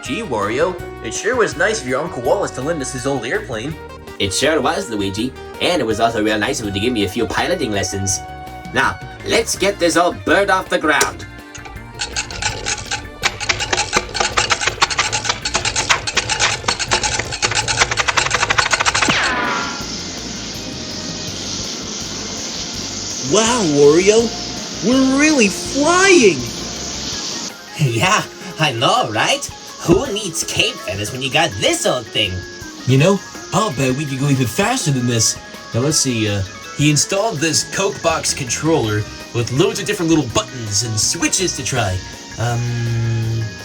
Gee, Wario, it sure was nice of your Uncle Wallace to lend us his old airplane. It sure was, Luigi, and it was also real nice of him to give me a few piloting lessons. Now, let's get this old bird off the ground. Wow, Wario, we're really flying! Yeah, I know, right? Who needs cape feathers when you got this old thing? You know, I'll bet we could go even faster than this. Now let's see, he installed this Coke box controller with loads of different little buttons and switches to try.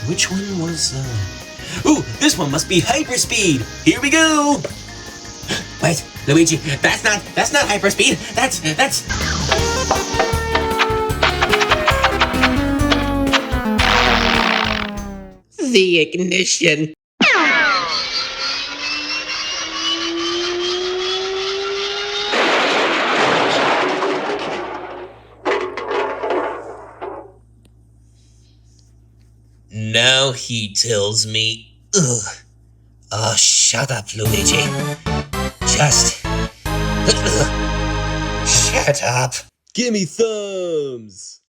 Which one was, Ooh, this one must be hyperspeed! Here we go! Wait, Luigi, that's not hyperspeed. That's... The ignition. Now he tells me, ugh. Oh, shut up, Luigi. Just... Shut up. Gimme thumbs!